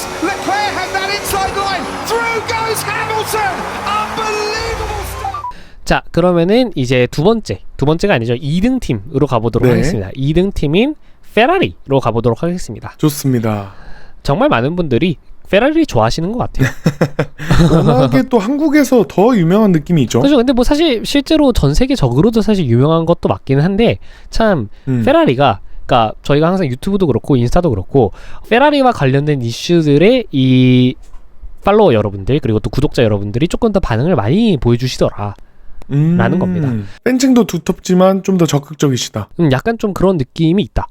Lewis, Leclerc has that inside line. Through goes Hamilton. Unbelievable stuff. 자, 그러면은 이제 두 번째가 아니죠. 2등 팀으로 가보도록 네. 하겠습니다. 2등 팀인 페라리로 가보도록 하겠습니다. 좋습니다. 정말 많은 분들이 페라리 좋아하시는 것 같아요. 워낙에 또 한국에서 더 유명한 느낌이 있죠. 그렇죠. 근데 뭐 사실 실제로 전 세계적으로도 사실 유명한 것도 맞기는 한데 참 페라리가 그러니까 저희가 항상 유튜브도 그렇고 인스타도 그렇고 페라리와 관련된 이슈들의 이 팔로워 여러분들 그리고 또 구독자 여러분들이 조금 더 반응을 많이 보여주시더라 라는 겁니다. 팬층도 두텁지만 좀 더 적극적이시다. 약간 좀 그런 느낌이 있다.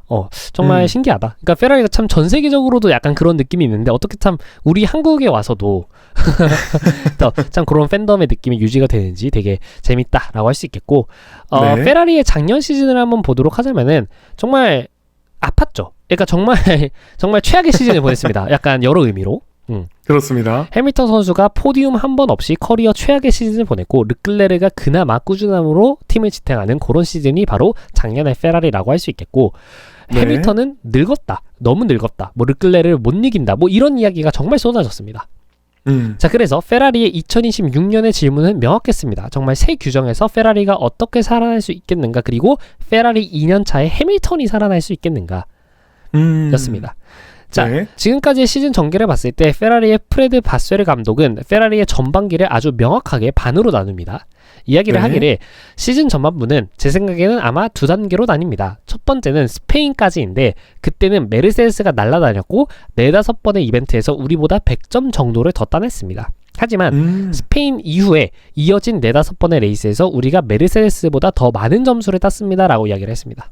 정말 신기하다. 그러니까 페라리가 참 전 세계적으로도 약간 그런 느낌이 있는데 어떻게 참 우리 한국에 와서도 참 그런 팬덤의 느낌이 유지가 되는지 되게 재밌다라고 할 수 있겠고 네. 페라리의 작년 시즌을 한번 보도록 하자면은 정말 아팠죠. 그러니까 정말 최악의 시즌을 보냈습니다. 약간 여러 의미로. 그렇습니다. 해밀턴 선수가 포디움 한 번 없이 커리어 최악의 시즌을 보냈고 르클레르가 그나마 꾸준함으로 팀을 지탱하는 그런 시즌이 바로 작년의 페라리라고 할 수 있겠고 네. 해밀턴은 늙었다. 너무 늙었다. 뭐 르클레르를 못 이긴다. 뭐 이런 이야기가 정말 쏟아졌습니다. 자, 그래서 페라리의 2026년의 질문은 명확했습니다. 정말 새 규정에서 페라리가 어떻게 살아날 수 있겠는가 그리고 페라리 2년 차에 해밀턴이 살아날 수 있겠는가 였습니다. 자, 네. 지금까지의 시즌 전개를 봤을 때 페라리의 프레드 바쉐르 감독은 페라리의 전반기를 아주 명확하게 반으로 나눕니다. 이야기를 네. 하기를 시즌 전반부는 제 생각에는 아마 두 단계로 나뉩니다. 첫 번째는 스페인까지인데 그때는 메르세데스가 날아다녔고 4-5번의 이벤트에서 우리보다 100점 정도를 더 따냈습니다. 하지만 스페인 이후에 이어진 4-5번의 레이스에서 우리가 메르세데스보다 더 많은 점수를 땄습니다 라고 이야기를 했습니다.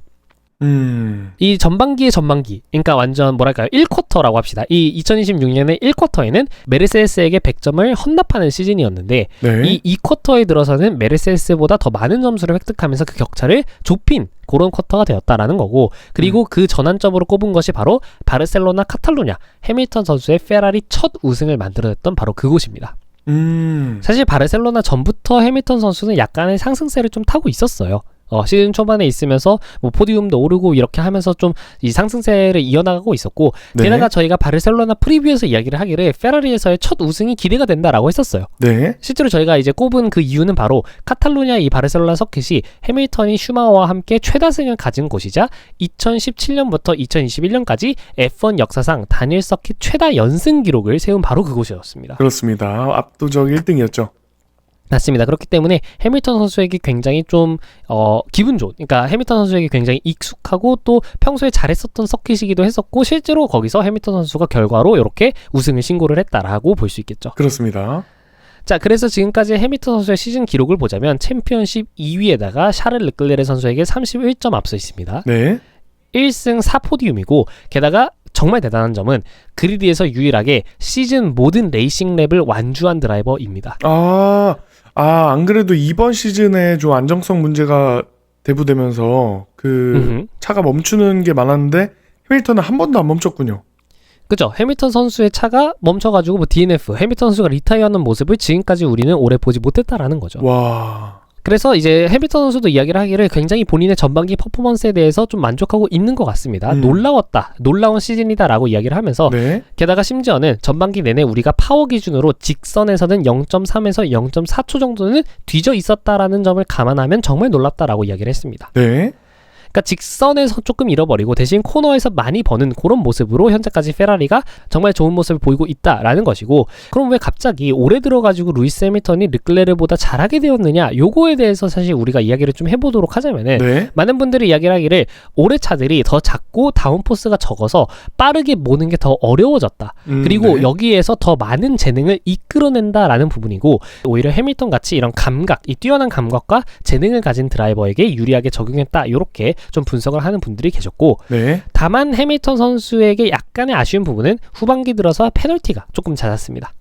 이 전반기의 전반기, 그러니까 완전 뭐랄까요 1쿼터라고 합시다. 이 2026년의 1쿼터에는 메르세데스에게 100점을 헌납하는 시즌이었는데 네. 이 2쿼터에 들어서는 메르세데스보다 더 많은 점수를 획득하면서 그 격차를 좁힌 그런 쿼터가 되었다라는 거고 그리고 그 전환점으로 꼽은 것이 바로 바르셀로나 카탈루냐 해밀턴 선수의 페라리 첫 우승을 만들어냈던 바로 그곳입니다. 사실 바르셀로나 전부터 해밀턴 선수는 약간의 상승세를 좀 타고 있었어요. 시즌 초반에 있으면서 뭐 포디움도 오르고 이렇게 하면서 좀 이 상승세를 이어나가고 있었고 네. 게다가 저희가 바르셀로나 프리뷰에서 이야기를 하기를 페라리에서의 첫 우승이 기대가 된다라고 했었어요. 네. 실제로 저희가 이제 꼽은 그 이유는 바로 카탈루냐 이 바르셀로나 서킷이 해밀턴이 슈마허와 함께 최다승을 가진 곳이자 2017년부터 2021년까지 F1 역사상 단일 서킷 최다 연승 기록을 세운 바로 그곳이었습니다. 그렇습니다. 압도적 1등이었죠. 맞습니다. 그렇기 때문에 해밀턴 선수에게 굉장히 좀 기분 좋은 그러니까 해밀턴 선수에게 굉장히 익숙하고 또 평소에 잘했었던 서킷이기도 했었고 실제로 거기서 해밀턴 선수가 결과로 이렇게 우승을 신고를 했다라고 볼 수 있겠죠. 그렇습니다. 자, 그래서 지금까지 해밀턴 선수의 시즌 기록을 보자면 챔피언십 2위에다가 샤를 르클레르 선수에게 31점 앞서 있습니다. 네. 1승 4포디움이고 게다가 정말 대단한 점은 그리드에서 유일하게 시즌 모든 레이싱 랩을 완주한 드라이버입니다. 안 그래도 이번 시즌에 좀 안정성 문제가 대두되면서 그 차가 멈추는 게 많았는데 해밀턴은 한 번도 안 멈췄군요. 그죠. 해밀턴 선수의 차가 멈춰가지고 뭐 DNF, 해밀턴 선수가 리타이어하는 모습을 지금까지 우리는 오래 보지 못했다라는 거죠. 와. 그래서 이제 해밀턴 선수도 이야기를 하기를 굉장히 본인의 전반기 퍼포먼스에 대해서 좀 만족하고 있는 것 같습니다. 놀라웠다. 놀라운 시즌이다 라고 이야기를 하면서 네. 게다가 심지어는 전반기 내내 우리가 파워 기준으로 직선에서는 0.3에서 0.4초 정도는 뒤져 있었다라는 점을 감안하면 정말 놀랍다라고 이야기를 했습니다. 네. 그러니까 직선에서 조금 잃어버리고 대신 코너에서 많이 버는 그런 모습으로 현재까지 페라리가 정말 좋은 모습을 보이고 있다라는 것이고 그럼 왜 갑자기 올해 들어가지고 루이스 해밀턴이 르클레르보다 잘하게 되었느냐 요거에 대해서 사실 우리가 이야기를 좀 해보도록 하자면은 네. 많은 분들이 이야기를 하기를 올해 차들이 더 작고 다운포스가 적어서 빠르게 모는 게 더 어려워졌다. 그리고 네. 여기에서 더 많은 재능을 이끌어낸다라는 부분이고 오히려 해밀턴 같이 이런 감각, 이 뛰어난 감각과 재능을 가진 드라이버에게 유리하게 적용했다. 요렇게 좀 분석을 하는 분들이 계셨고 네. 다만 해밀턴 선수에게 약간의 아쉬운 부분은 후반기 들어서 페널티가 조금 잦았습니다.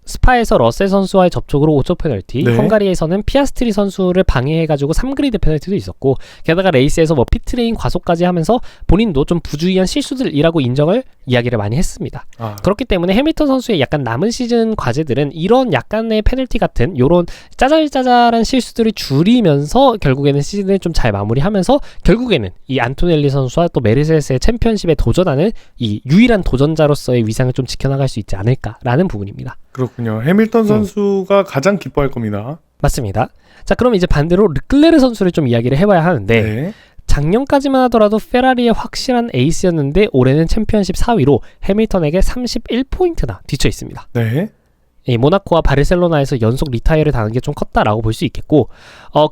스파에서 러셀 선수와의 접촉으로 5초 페널티, 네. 헝가리에서는 피아스트리 선수를 방해해가지고 3그리드 페널티도 있었고, 게다가 레이스에서 뭐 피트레인 과속까지 하면서 본인도 좀 부주의한 실수들이라고 인정을 이야기를 많이 했습니다. 그렇기 때문에 해밀턴 선수의 약간 남은 시즌 과제들은 이런 약간의 페널티 같은 요런 짜잘짜잘한 실수들을 줄이면서 결국에는 시즌을 좀 잘 마무리하면서 결국에는 이 안토넬리 선수와 또 메르세데스의 챔피언십에 도전하는 이 유일한 도전자로서의 위상을 좀 지켜나갈 수 있지 않을까라는 부분입니다. 그렇군요. 해밀턴 선수가 가장 기뻐할 겁니다. 맞습니다. 자, 그럼 이제 반대로 르클레르 선수를 좀 이야기를 해봐야 하는데 네. 작년까지만 하더라도 페라리의 확실한 에이스였는데 올해는 챔피언십 4위로 해밀턴에게 31포인트나 뒤쳐 있습니다. 네. 이 모나코와 바르셀로나에서 연속 리타이어를 당한 게 좀 컸다라고 볼 수 있겠고,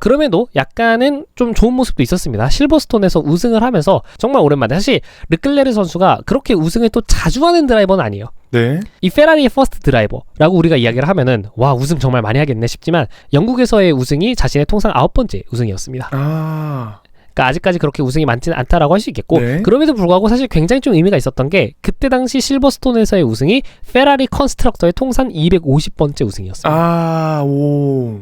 그럼에도 약간은 좀 좋은 모습도 있었습니다. 실버스톤에서 우승을 하면서 정말 오랜만에, 사실 르클레르 선수가 그렇게 우승을 또 자주 하는 드라이버는 아니에요. 네. 이 페라리의 퍼스트 드라이버라고 우리가 이야기를 하면은 와, 우승 정말 많이 하겠네 싶지만 영국에서의 우승이 자신의 통상 9번째 우승이었습니다. 그러니까 아직까지 그렇게 우승이 많지는 않다라고 할 수 있겠고, 네. 그럼에도 불구하고 사실 굉장히 좀 의미가 있었던 게 그때 당시 실버스톤에서의 우승이 페라리 컨스트럭터의 통산 250번째 우승이었습니다. 오.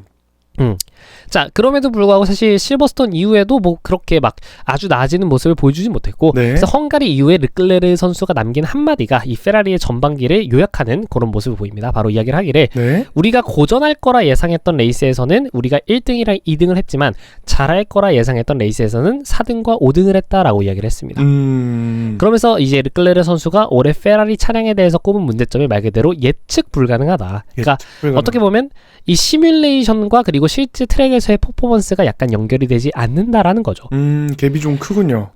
자, 그럼에도 불구하고 사실 실버스톤 이후에도 뭐 그렇게 막 아주 나아지는 모습을 보여주지 못했고, 네. 그래서 헝가리 이후에 르클레르 선수가 남긴 한마디가 이 페라리의 전반기를 요약하는 그런 모습을 보입니다. 바로 이야기를 하기를, 네. 우리가 고전할 거라 예상했던 레이스에서는 우리가 1등이랑 2등을 했지만 잘할 거라 예상했던 레이스에서는 4등과 5등을 했다라고 이야기를 했습니다. 그러면서 이제 르클레르 선수가 올해 페라리 차량에 대해서 꼽은 문제점이 말 그대로 예측 불가능하다. 그러니까 어떻게 보면 이 시뮬레이션과 그리고 실제 트랙에서의 퍼포먼스가 약간 연결이 되지 않는다라는 거죠. 갭이 좀 크군요.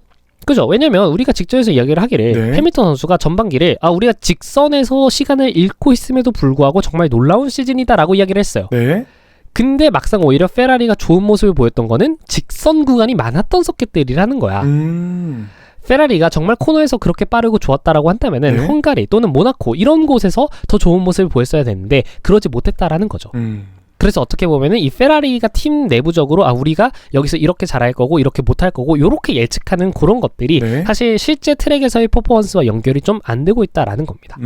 그죠? 왜냐면 우리가 직전에서 이야기를 하기를, 네. 해밀턴 선수가 전반기를 우리가 직선에서 시간을 잃고 있음에도 불구하고 정말 놀라운 시즌이다라고 이야기를 했어요. 네. 근데 막상 오히려 페라리가 좋은 모습을 보였던 거는 직선 구간이 많았던 서킷들이라는 거야. 페라리가 정말 코너에서 그렇게 빠르고 좋았다라고 한다면은 네. 헝가리 또는 모나코 이런 곳에서 더 좋은 모습을 보였어야 되는데 그러지 못했다라는 거죠. 그래서 어떻게 보면은 이 페라리가 팀 내부적으로 우리가 여기서 이렇게 잘할 거고 이렇게 못할 거고 요렇게 예측하는 그런 것들이 네. 사실 실제 트랙에서의 퍼포먼스와 연결이 좀 안 되고 있다라는 겁니다.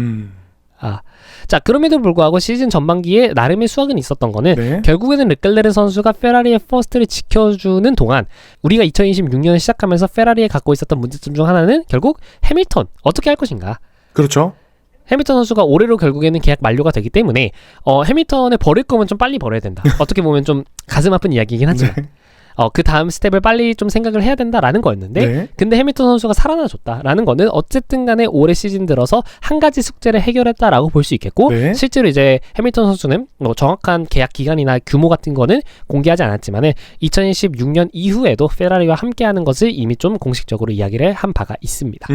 자, 그럼에도 불구하고 시즌 전반기에 나름의 수확은 있었던 거는, 네. 결국에는 르클레르 선수가 페라리의 퍼스트를 지켜주는 동안 우리가 2026년을 시작하면서 페라리에 갖고 있었던 문제점 중 하나는 결국 해밀턴 어떻게 할 것인가. 그렇죠. 해밀턴 선수가 올해로 결국에는 계약 만료가 되기 때문에 해밀턴을 버릴 거면 좀 빨리 버려야 된다. 어떻게 보면 좀 가슴 아픈 이야기이긴 하지만 네. 그 다음 스텝을 빨리 좀 생각을 해야 된다라는 거였는데, 네. 근데 해밀턴 선수가 살아나줬다라는 거는 어쨌든 간에 올해 시즌 들어서 한 가지 숙제를 해결했다라고 볼 수 있겠고, 네. 실제로 이제 해밀턴 선수는 정확한 계약 기간이나 규모 같은 거는 공개하지 않았지만은 2016년 이후에도 페라리와 함께하는 것을 이미 좀 공식적으로 이야기를 한 바가 있습니다.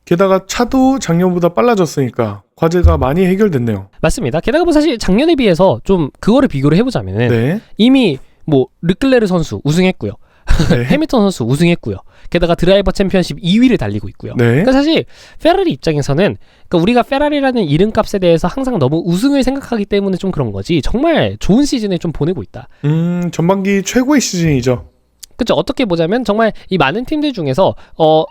게다가 차도 작년보다 빨라졌으니까 과제가 많이 해결됐네요. 맞습니다. 게다가 뭐 사실 작년에 비해서 좀 그거를 비교를 해보자면은 네. 이미 뭐 르클레르 선수 우승했고요. 네. 해밀턴 선수 우승했고요. 게다가 드라이버 챔피언십 2위를 달리고 있고요. 네. 그러니까 사실 페라리 입장에서는, 그러니까 우리가 페라리라는 이름값에 대해서 항상 너무 우승을 생각하기 때문에 좀 그런 거지, 정말 좋은 시즌을 좀 보내고 있다. 전반기 최고의 시즌이죠. 그렇죠. 어떻게 보자면 정말 이 많은 팀들 중에서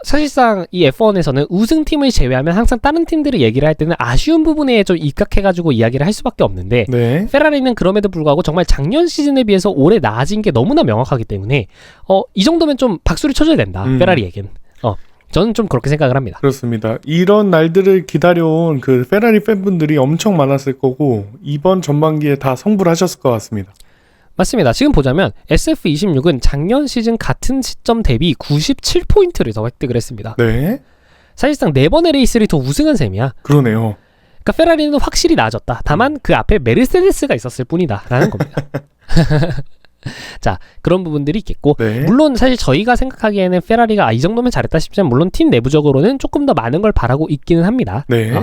사실상 이 F1에서는 우승팀을 제외하면 항상 다른 팀들을 얘기를 할 때는 아쉬운 부분에 좀 입각해가지고 이야기를 할 수밖에 없는데, 네. 페라리는 그럼에도 불구하고 정말 작년 시즌에 비해서 올해 나아진 게 너무나 명확하기 때문에 이 정도면 좀 박수를 쳐줘야 된다. 페라리에겐. 저는 좀 그렇게 생각을 합니다. 그렇습니다. 이런 날들을 기다려온 그 페라리 팬분들이 엄청 많았을 거고 이번 전반기에 다 성불 하셨을 것 같습니다. 맞습니다. 지금 보자면 SF26은 작년 시즌 같은 시점 대비 97포인트를 더 획득을 했습니다. 네. 사실상 4번의 레이스를 더 우승한 셈이야. 그러네요. 그러니까 페라리는 확실히 나아졌다. 다만 그 앞에 메르세데스가 있었을 뿐이다 라는 겁니다. 자, 그런 부분들이 있겠고, 네. 물론 사실 저희가 생각하기에는 페라리가 이 정도면 잘했다 싶지만 물론 팀 내부적으로는 조금 더 많은 걸 바라고 있기는 합니다. 네.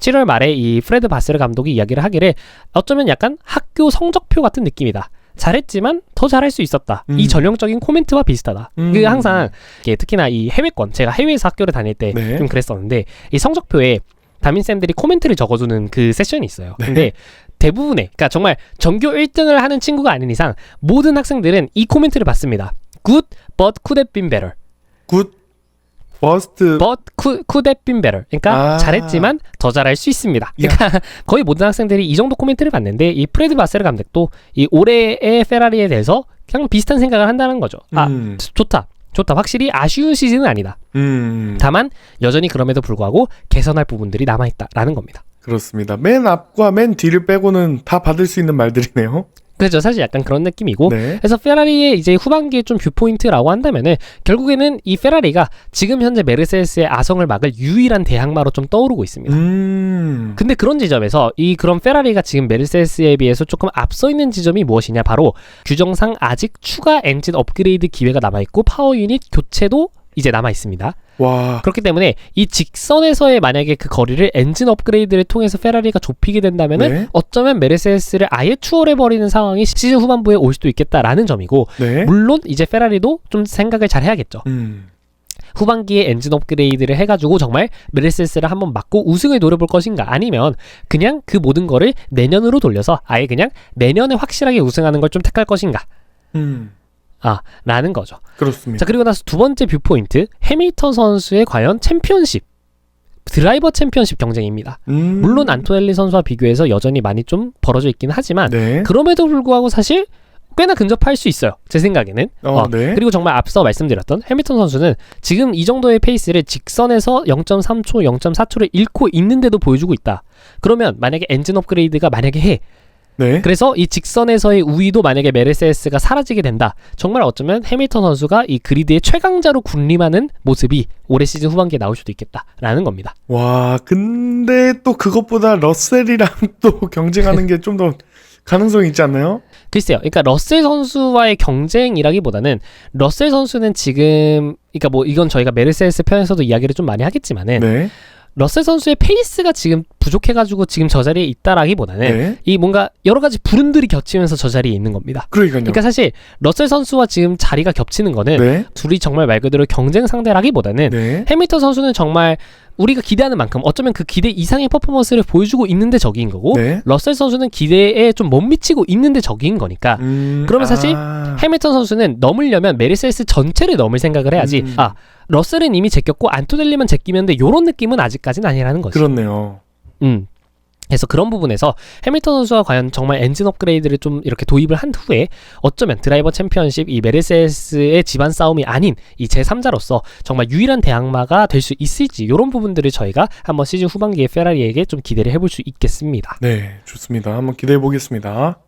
7월 말에 이 프레드 바스르 감독이 이야기를 하기를, 어쩌면 약간 학교 성적표 같은 느낌이다. 잘했지만 더 잘할 수 있었다. 이 전형적인 코멘트와 비슷하다. 그 항상 특히나 이 해외권, 제가 해외에서 학교를 다닐 때 좀 네. 그랬었는데, 이 성적표에 담임쌤들이 코멘트를 적어주는 그 세션이 있어요. 네. 근데 대부분의, 그러니까 정말 전교 1등을 하는 친구가 아닌 이상 모든 학생들은 이 코멘트를 받습니다. Good, but could have been better. 굿. 버스트 but could have been better. 그러니까 잘했지만 더 잘할 수 있습니다. 그러니까 거의 모든 학생들이 이 정도 코멘트를 봤는데 이 프레드 바세르 감독도 이 올해의 페라리에 대해서 그냥 비슷한 생각을 한다는 거죠. 좋다. 확실히 아쉬운 시즌은 아니다. 다만 여전히 그럼에도 불구하고 개선할 부분들이 남아있다라는 겁니다. 그렇습니다. 맨 앞과 맨 뒤를 빼고는 다 받을 수 있는 말들이네요. 그렇죠. 사실 약간 그런 느낌이고 네. 그래서 페라리의 이제 후반기에 좀 뷰포인트라고 한다면은 결국에는 이 페라리가 지금 현재 메르세데스의 아성을 막을 유일한 대항마로 좀 떠오르고 있습니다. 근데 그런 지점에서 그런 페라리가 지금 메르세데스에 비해서 조금 앞서 있는 지점이 무엇이냐, 바로 규정상 아직 추가 엔진 업그레이드 기회가 남아있고 파워 유닛 교체도 이제 남아있습니다. 와. 그렇기 때문에 이 직선에서의 만약에 그 거리를 엔진 업그레이드를 통해서 페라리가 좁히게 된다면은 네. 어쩌면 메르세데스를 아예 추월해버리는 상황이 시즌 후반부에 올 수도 있겠다라는 점이고, 네. 물론 이제 페라리도 좀 생각을 잘 해야겠죠. 후반기에 엔진 업그레이드를 해가지고 정말 메르세데스를 한번 막고 우승을 노려볼 것인가, 아니면 그냥 그 모든 거를 내년으로 돌려서 아예 그냥 내년에 확실하게 우승하는 걸 좀 택할 것인가 라는 거죠. 그렇습니다. 자, 그리고 나서 두 번째 뷰포인트, 해밀턴 선수의 과연 챔피언십, 드라이버 챔피언십 경쟁입니다. 물론 안토넬리 선수와 비교해서 여전히 많이 좀 벌어져 있긴 하지만 네. 그럼에도 불구하고 사실 꽤나 근접할 수 있어요, 제 생각에는. 네. 그리고 정말 앞서 말씀드렸던 해밀턴 선수는 지금 이 정도의 페이스를 직선에서 0.3초, 0.4초를 잃고 있는데도 보여주고 있다. 그러면 만약에 엔진 업그레이드가 만약에 해, 네. 그래서 이 직선에서의 우위도 만약에 메르세데스가 사라지게 된다, 정말 어쩌면 해밀턴 선수가 이 그리드의 최강자로 군림하는 모습이 올해 시즌 후반기에 나올 수도 있겠다라는 겁니다. 와, 근데 또 그것보다 러셀이랑 또 경쟁하는 게 좀 더 가능성이 있지 않나요? 글쎄요. 그러니까 러셀 선수와의 경쟁이라기보다는 러셀 선수는 지금, 그러니까 뭐 이건 저희가 메르세데스 편에서도 이야기를 좀 많이 하겠지만은 네. 러셀 선수의 페이스가 지금 부족해가지고 지금 저 자리에 있다라기보다는 네. 이 뭔가 여러 가지 불운들이 겹치면서 저 자리에 있는 겁니다. 그러니까요. 그러니까 사실 러셀 선수와 지금 자리가 겹치는 거는 네. 둘이 정말 말 그대로 경쟁 상대라기보다는 네. 해밀턴 선수는 정말 우리가 기대하는 만큼 어쩌면 그 기대 이상의 퍼포먼스를 보여주고 있는데 적인 거고, 네. 러셀 선수는 기대에 좀 못 미치고 있는데 적인 거니까. 그러면 사실 해밀턴 선수는 넘으려면 메르세데스 전체를 넘을 생각을 해야지. 러셀은 이미 제꼈고 안토넬리만 제끼면 돼, 요런 느낌은 아직까지는 아니라는 거지. 그렇네요. 그래서 그런 부분에서 해밀턴 선수가 과연 정말 엔진 업그레이드를 좀 이렇게 도입을 한 후에 어쩌면 드라이버 챔피언십, 이 메르세데스의 집안 싸움이 아닌 이 제3자로서 정말 유일한 대항마가 될 수 있을지, 이런 부분들을 저희가 한번 시즌 후반기에 페라리에게 좀 기대를 해볼 수 있겠습니다. 네, 좋습니다. 한번 기대해 보겠습니다.